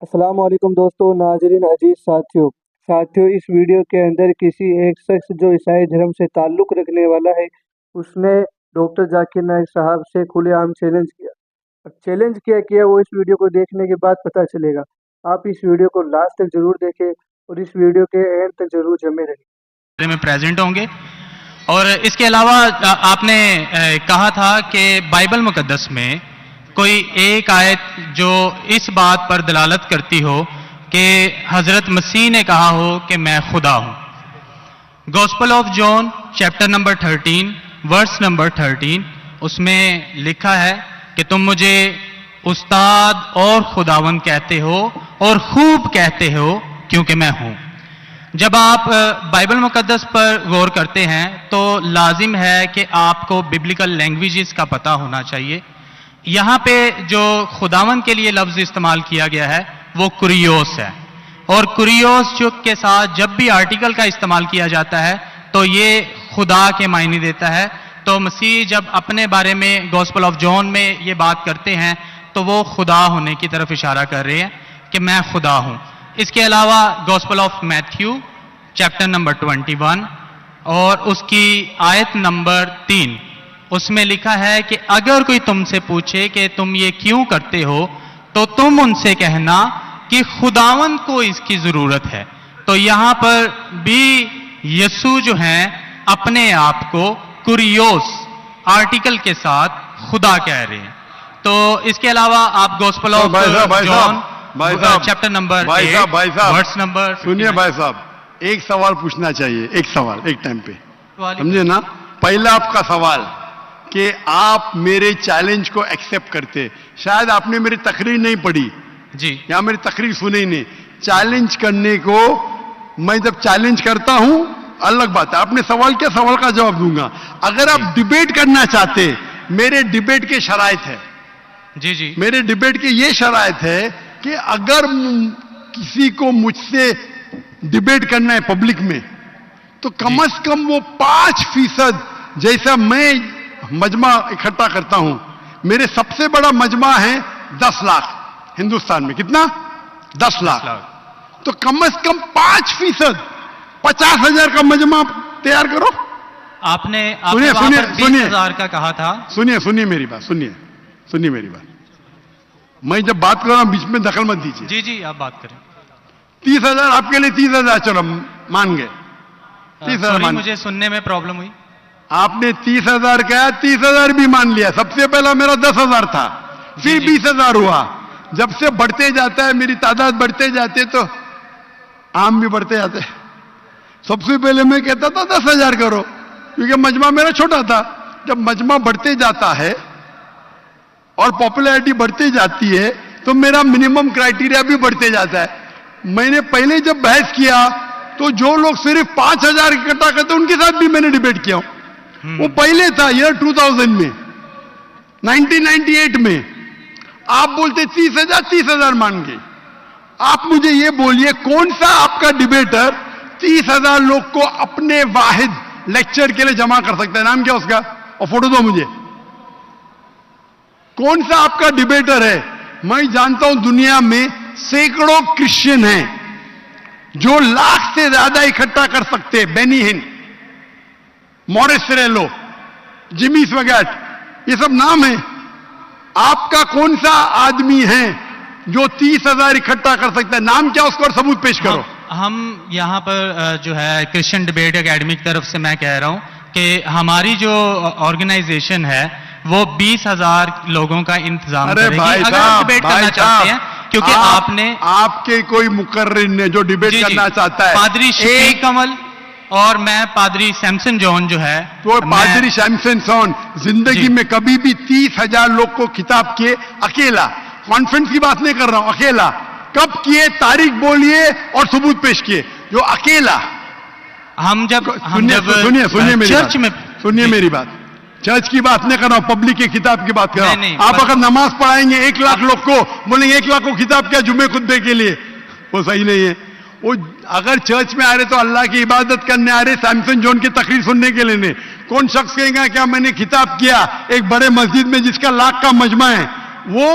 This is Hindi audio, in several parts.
अस्सलाम वालेकुम दोस्तों, नाज़रीन, अजीज साथियों, इस वीडियो के अंदर किसी एक शख्स जो ईसाई धर्म से ताल्लुक़ रखने वाला है, उसने डॉक्टर जाकिर नाइक साहब से खुलेआम चैलेंज किया। अब चैलेंज क्या किया वो इस वीडियो को देखने के बाद पता चलेगा। आप इस वीडियो को लास्ट तक ज़रूर देखें और इस वीडियो के एंड तक ज़रूर जमे रहें। में प्रेजेंट होंगे। और इसके अलावा आपने कहा था कि बाइबल मुकद्दस में कोई एक आयत जो इस बात पर दलालत करती हो कि हजरत मसीह ने कहा हो कि मैं खुदा हूं। Gospel of John chapter number 13 verse number 13 उसमें लिखा है कि तुम मुझे उस्ताद और खुदावन कहते हो और खूब कहते हो क्योंकि मैं हूं। जब आप बाइबल मुकद्दस पर गौर करते हैं तो लाजिम है कि आपको बिब्लिकल लैंग्वेजेस का पता होना चाहिए। यहाँ पे जो खुदावन के लिए लफ्ज़ इस्तेमाल किया गया है वो कुरियोस है, और कुरियोस जो के साथ जब भी आर्टिकल का इस्तेमाल किया जाता है तो ये खुदा के मायने देता है। तो मसीह जब अपने बारे में गॉस्पेल ऑफ जॉन में ये बात करते हैं तो वो खुदा होने की तरफ इशारा कर रहे हैं कि मैं खुदा हूं। इसके अलावा gospel of Matthew chapter number 21 और उसकी आयत नंबर 3 उसमें लिखा है कि अगर कोई तुमसे पूछे कि तुम ये क्यों करते हो तो तुम उनसे कहना कि खुदावन को इसकी जरूरत है। तो यहां पर भी यीशु जो हैं अपने आप को कुरियोस आर्टिकल के साथ खुदा कह रहे हैं। तो इसके अलावा आप gospel of John chapter number भाई साहब वर्स नंबर सुनिए भाई साहब, एक सवाल पूछना चाहिए, एक सवाल एक टाइम पे, समझे ना। पहला आपका सवाल कि आप मेरे चैलेंज को एक्सेप्ट करते। शायद आपने मेरी तकरीर नहीं पढ़ी जी, या मेरी तकरीर सुनी नहीं। चैलेंज करने को मैं जब चैलेंज करता हूं अलग बात है, आपने सवाल किया, सवाल का जवाब दूंगा। अगर आप डिबेट करना चाहते, मेरे डिबेट के शराइत है जी जी, मेरे डिबेट के ये शराइत है कि अगर किसी को मुझसे डिबेट करना है पब्लिक में तो कम से कम वो 5% जैसा मैं मजमा इकट्ठा करता हूं। मेरे सबसे बड़ा मजमा है 10 लाख हिंदुस्तान में। कितना? 10 लाख। तो कम से कम 5% 50,000 का मजमा तैयार करो। आपने सुनिए 20,000 का कहा था। सुनिए मेरी बात, सुनिए मेरी बात। मैं जब बात कर रहा हूं बीच में दखल मत दीजिए। जी जी, आप बात करें। 30,000 आपके लिए 30,000, चलो मान गए। 30,000 मुझे सुनने में प्रॉब्लम हुई। आपने 30,000 कहा, 30,000 भी मान लिया। सबसे पहला मेरा 10,000 था, फिर 20,000 हुआ। जब से बढ़ते जाता है, मेरी तादाद बढ़ते जाते तो आम भी बढ़ते जाते। सबसे पहले मैं कहता था 10,000 करो, क्योंकि मजमा मेरा छोटा था। जब मजमा बढ़ते जाता है और पॉपुलैरिटी बढ़ती जाती है तो मेरा मिनिमम क्राइटेरिया भी बढ़ते जाता है। मैंने पहले जब बहस किया तो जो लोग सिर्फ 5,000 इकट्ठा करते उनके साथ भी मैंने डिबेट किया। वो पहले था ईयर 2000 में, 1998 में। आप बोलते 30,000 मान गए। आप मुझे ये बोलिए कौन सा आपका डिबेटर 30,000 लोग को अपने वाहिद लेक्चर के लिए जमा कर सकता है? नाम क्या उसका, और फोटो दो मुझे। कौन सा आपका डिबेटर है? मैं जानता हूं दुनिया में सैकड़ों क्रिश्चियन हैं जो लाख से ज्यादा इकट्ठा कर सकते हैं। बेनी हिन, मॉरिस रेलो, जिमी स्वैगट, ये सब नाम है। आपका कौन सा आदमी है जो 30,000 इकट्ठा कर सकता है? नाम क्या उसका और सबूत पेश करो। हम यहाँ पर जो है क्रिश्चियन डिबेट एकेडमी की तरफ से मैं कह रहा हूँ कि हमारी जो ऑर्गेनाइजेशन है वो 20,000 लोगों का इंतजाम अरे करेगी। भाई अगर आप डिबेट करना चाहते हैं, क्योंकि आपके कोई मुकर्रिर ने जो डिबेट करना चाहता है, पादरी शफीक कमल और मैं पादरी सैमसन जॉन जो है, तो पादरी सैमसन जॉन जिंदगी में कभी भी 30,000 लोग को खिताब किए अकेला। कॉन्फ्रेंस की बात नहीं कर रहा हूं, अकेला। कब किए, तारीख बोलिए और सबूत पेश किए। जो अकेला हम जब सुनिए चर्च में, सुनिए मेरी बात, चर्च की बात नहीं कर रहा हूं, पब्लिक की किताब की बात कर रहा हूं। आप अगर नमाज पढ़ाएंगे 1 लाख लोग को, बोलेंगे 1 लाख को किताब क्या जुम्मे खुतबे के लिए, वो सही नहीं है। वो अगर चर्च में आ रहे तो अल्लाह की इबादत करने आ रहे, सैमसन जॉन की तकरीर सुनने के लिए नहीं। कौन शख्स कहेगा क्या मैंने किताब किया एक बड़े मस्जिद में जिसका लाख का मजमा है? वो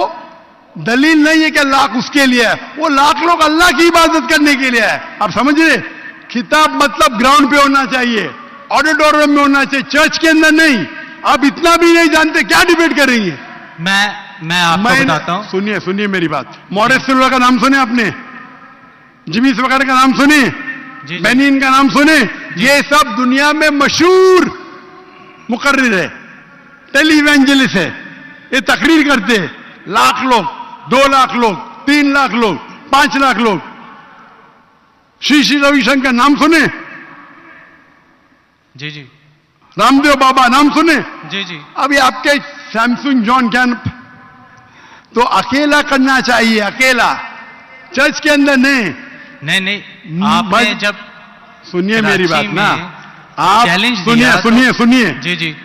दलील नहीं है कि लाख उसके लिए है, वो लाख लोग अल्लाह की इबादत करने के लिए है। आप समझ रहे? खिताब मतलब ग्राउंड पे होना चाहिए, ऑडिटोरियम में होना चाहिए, चर्च के अंदर नहीं। आप इतना भी नहीं जानते, क्या डिबेट कर रही है? मैं आपको बताता हूं। सुनिए सुनिए मेरी बात। मॉरिस सिल्वा का नाम सुने आपने? जिमिस वगैरह का नाम सुने? बेनिन का नाम सुने? ये सब दुनिया में मशहूर मुकर्रिर है, टेली इवेंजलिस्ट है। ये तकरीर करते हैं, लाख लोग, 2 लाख लोग, 3 लाख लोग, 5 लाख लोग। श्री श्री रविशंकर नाम सुने? जी जी। रामदेव बाबा नाम सुने? जी जी। अभी आपके सैमसंग जॉन कैंप तो अकेला करना चाहिए, अकेला, चर्च के अंदर नहीं। नहीं आपने जब सुनिए मेरी बात ना, आप चैलेंज सुनिए सुनिए सुनिए। जी जी।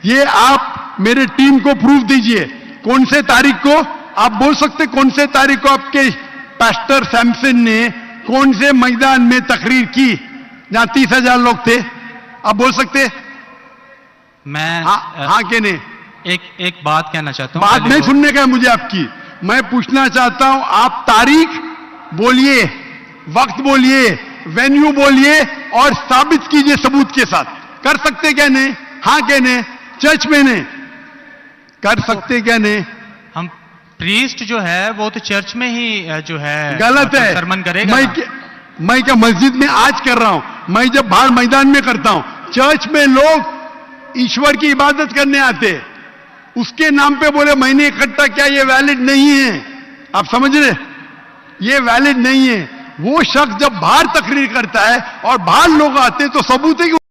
ये आप मेरे टीम को प्रूफ दीजिए, कौन से तारीख को आप बोल सकते, कौन से तारीख को आपके पास्टर सैमसन ने कौन से मैदान में तकरीर की जहां 30,000 लोग थे? आप बोल सकते? मैं हाँ के नहीं? एक बात कहना चाहता हूं। बात नहीं सुनने का है मुझे आपकी, मैं पूछना चाहता हूं, आप तारीख बोलिए, वक्त बोलिए, वेन्यू बोलिए और साबित कीजिए सबूत के साथ। कर सकते क्या नहीं? हाँ क्या नहीं? चर्च में नहीं कर सकते क्या नहीं? हम प्रीस्ट जो है वो तो चर्च में ही जो है गलत है, सरमन करेगा। मैं क्या मस्जिद में आज कर रहा हूं, मैं जब बाहर मैदान में करता हूं। चर्च में लोग ईश्वर की इबादत करने आते, उसके नाम पे बोले मैंने इकट्ठा किया, ये वैलिड नहीं है। आप समझ रहे? ये वैलिड नहीं है। वो शख्स जब बाहर तकरीर करता है और बाहर लोग आते हैं तो सबूत है कि